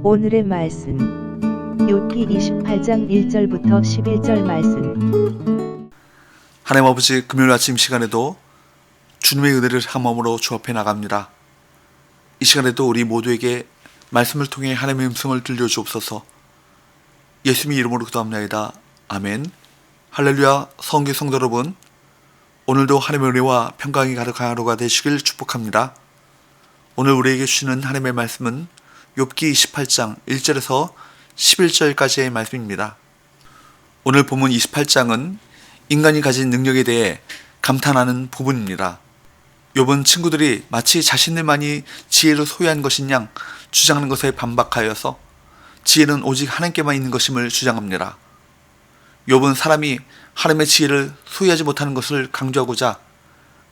오늘의 말씀 욥기 28장 1절부터 11절 말씀. 하나님 아버지, 금요일 아침 시간에도 주님의 은혜를 한 마음으로 주 앞에 나갑니다. 이 시간에도 우리 모두에게 말씀을 통해 하나님의 음성을 들려주옵소서. 예수님의 이름으로 기도합나이다. 아멘. 할렐루야. 성교 성도 여러분, 오늘도 하나님의 은혜와 평강이 가득한 하루가 되시길 축복합니다. 오늘 우리에게 주시는 하나님의 말씀은 욥기 28장 1절에서 11절까지의 말씀입니다. 오늘 본문 28장은 인간이 가진 능력에 대해 감탄하는 부분입니다. 욥은 친구들이 마치 자신들만이 지혜를 소유한 것인 양 주장하는 것에 반박하여서 지혜는 오직 하나님께만 있는 것임을 주장합니다. 욥은 사람이 하나님의 지혜를 소유하지 못하는 것을 강조하고자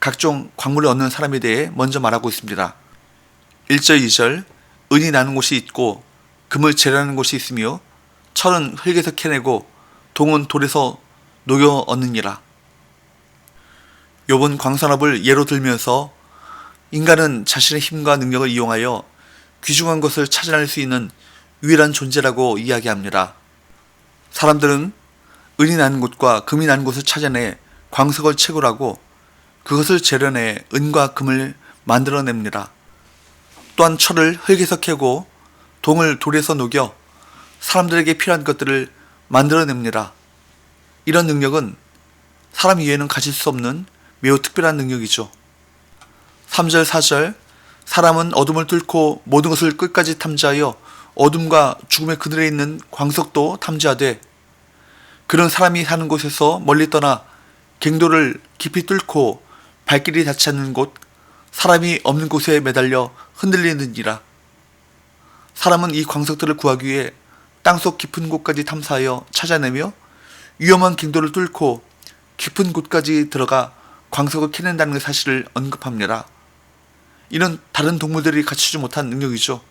각종 광물을 얻는 사람에 대해 먼저 말하고 있습니다. 1절 2절 은이 나는 곳이 있고 금을 재라는 곳이 있으며 철은 흙에서 캐내고 동은 돌에서 녹여 얻느니라. 욥은 광산업을 예로 들면서 인간은 자신의 힘과 능력을 이용하여 귀중한 것을 찾아낼 수 있는 유일한 존재라고 이야기합니다. 사람들은 은이 나는 곳과 금이 나는 곳을 찾아내 광석을 채굴하고 그것을 재련해 은과 금을 만들어냅니다. 또한 철을 흙에서 캐고 동을 돌에서 녹여 사람들에게 필요한 것들을 만들어냅니다. 이런 능력은 사람 이외에는 가질 수 없는 매우 특별한 능력이죠. 3절 4절 사람은 어둠을 뚫고 모든 것을 끝까지 탐지하여 어둠과 죽음의 그늘에 있는 광석도 탐지하되 그런 사람이 사는 곳에서 멀리 떠나 갱도를 깊이 뚫고 발길이 닿지 않는 곳, 사람이 없는 곳에 매달려 흔들리느니라. 사람은 이 광석들을 구하기 위해 땅속 깊은 곳까지 탐사하여 찾아내며 위험한 갱도를 뚫고 깊은 곳까지 들어가 광석을 캐낸다는 사실을 언급합니다. 이는 다른 동물들이 갖추지 못한 능력이죠.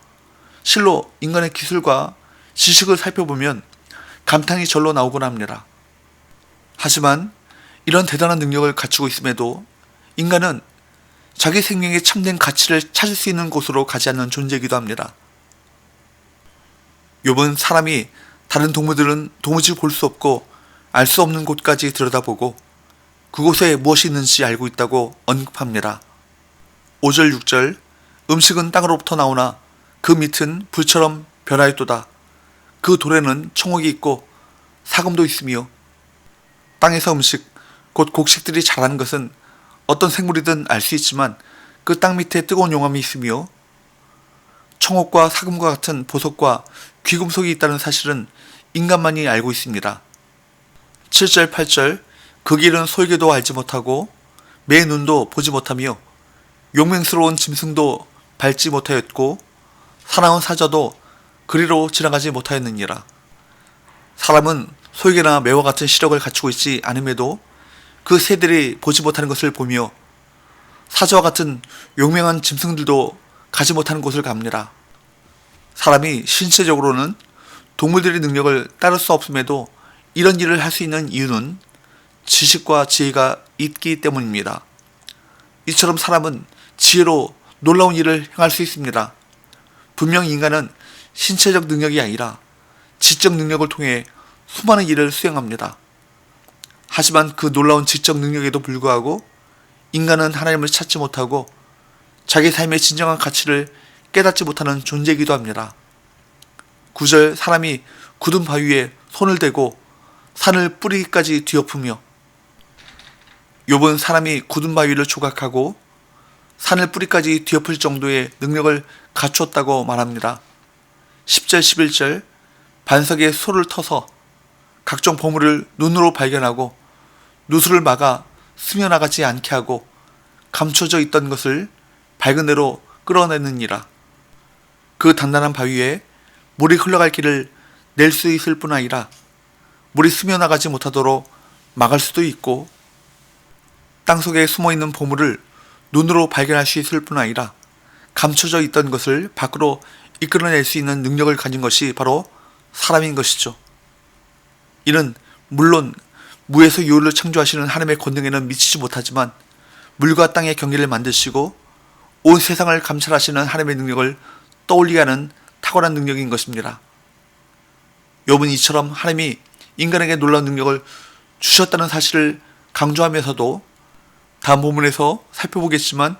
실로 인간의 기술과 지식을 살펴보면 감탄이 절로 나오곤 합니다. 하지만 이런 대단한 능력을 갖추고 있음에도 인간은 자기 생명의 참된 가치를 찾을 수 있는 곳으로 가지 않는 존재이기도 합니다. 욥은 사람이 다른 동물들은 도무지 볼 수 없고 알 수 없는 곳까지 들여다보고 그곳에 무엇이 있는지 알고 있다고 언급합니다. 5절 6절 음식은 땅으로부터 나오나 그 밑은 불처럼 변하였도다. 그 돌에는 청옥이 있고 사금도 있으며. 땅에서 음식, 곧 곡식들이 자라는 것은 어떤 생물이든 알 수 있지만 그 땅 밑에 뜨거운 용암이 있으며 청옥과 사금과 같은 보석과 귀금속이 있다는 사실은 인간만이 알고 있습니다. 7절 8절 그 길은 솔개도 알지 못하고 매 눈도 보지 못하며 용맹스러운 짐승도 밟지 못하였고 사나운 사자도 그리로 지나가지 못하였느니라. 사람은 솔개나 매와 같은 시력을 갖추고 있지 않음에도 그 새들이 보지 못하는 것을 보며 사자와 같은 용맹한 짐승들도 가지 못하는 곳을 갑니다. 사람이 신체적으로는 동물들의 능력을 따를 수 없음에도 이런 일을 할 수 있는 이유는 지식과 지혜가 있기 때문입니다. 이처럼 사람은 지혜로 놀라운 일을 행할 수 있습니다. 분명 인간은 신체적 능력이 아니라 지적 능력을 통해 수많은 일을 수행합니다. 하지만 그 놀라운 지적 능력에도 불구하고 인간은 하나님을 찾지 못하고 자기 삶의 진정한 가치를 깨닫지 못하는 존재이기도 합니다. 9절 사람이 굳은 바위에 손을 대고 산을 뿌리기까지 뒤엎으며. 욥은 사람이 굳은 바위를 조각하고 산을 뿌리까지 뒤엎을 정도의 능력을 갖추었다고 말합니다. 10절 11절 반석에 소를 터서 각종 보물을 눈으로 발견하고 누수를 막아 스며나가지 않게 하고 감춰져 있던 것을 밝은 데로 끌어내느니라. 그 단단한 바위에 물이 흘러갈 길을 낼 수 있을 뿐 아니라 물이 스며나가지 못하도록 막을 수도 있고 땅속에 숨어있는 보물을 눈으로 발견할 수 있을 뿐 아니라 감춰져 있던 것을 밖으로 이끌어낼 수 있는 능력을 가진 것이 바로 사람인 것이죠. 이는 물론 무에서 유를 창조하시는 하나님의 권능에는 미치지 못하지만 물과 땅의 경계를 만드시고 온 세상을 감찰하시는 하나님의 능력을 떠올리게 하는 탁월한 능력인 것입니다. 욥은 이처럼 하나님이 인간에게 놀라운 능력을 주셨다는 사실을 강조하면서도 다음 본문에서 살펴보겠지만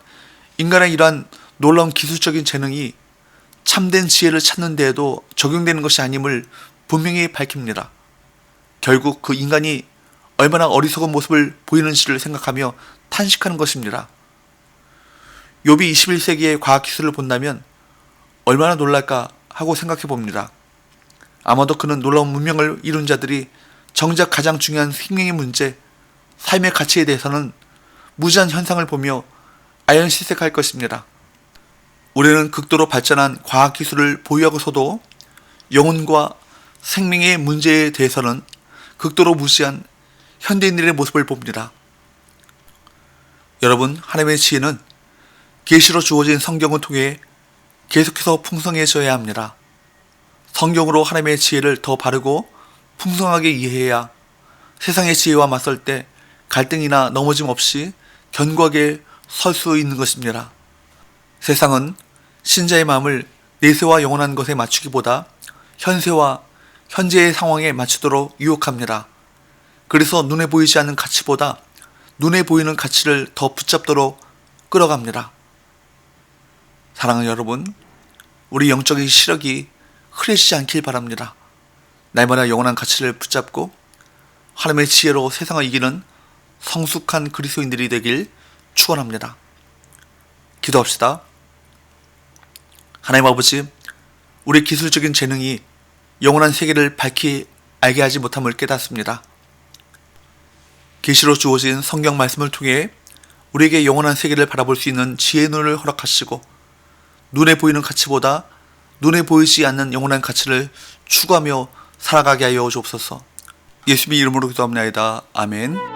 인간의 이러한 놀라운 기술적인 재능이 참된 지혜를 찾는 데에도 적용되는 것이 아님을 분명히 밝힙니다. 결국 그 인간이 얼마나 어리석은 모습을 보이는지를 생각하며 탄식하는 것입니다. 욥이 21세기의 과학기술을 본다면 얼마나 놀랄까 하고 생각해 봅니다. 아마도 그는 놀라운 문명을 이룬 자들이 정작 가장 중요한 생명의 문제, 삶의 가치에 대해서는 무지한 현상을 보며 아연실색할 것입니다. 우리는 극도로 발전한 과학기술을 보유하고서도 영혼과 생명의 문제에 대해서는 극도로 무시한 현대인들의 모습을 봅니다. 여러분, 하나님의 지혜는 계시로 주어진 성경을 통해 계속해서 풍성해져야 합니다. 성경으로 하나님의 지혜를 더 바르고 풍성하게 이해해야 세상의 지혜와 맞설 때 갈등이나 넘어짐 없이 견고하게 설 수 있는 것입니다. 세상은 신자의 마음을 내세와 영원한 것에 맞추기보다 현세와 현재의 상황에 맞추도록 유혹합니다. 그래서 눈에 보이지 않는 가치보다 눈에 보이는 가치를 더 붙잡도록 끌어갑니다. 사랑하는 여러분, 우리 영적인 시력이 흐려지지 않길 바랍니다. 날마다 영원한 가치를 붙잡고 하나님의 지혜로 세상을 이기는 성숙한 그리스도인들이 되길 축원합니다. 기도합시다. 하나님 아버지, 우리 기술적인 재능이 영원한 세계를 밝히 알게 하지 못함을 깨닫습니다. 계시로 주어진 성경 말씀을 통해 우리에게 영원한 세계를 바라볼 수 있는 지혜의 눈을 허락하시고 눈에 보이는 가치보다 눈에 보이지 않는 영원한 가치를 추구하며 살아가게 하여 주옵소서. 예수님의 이름으로 기도합니다. 아멘.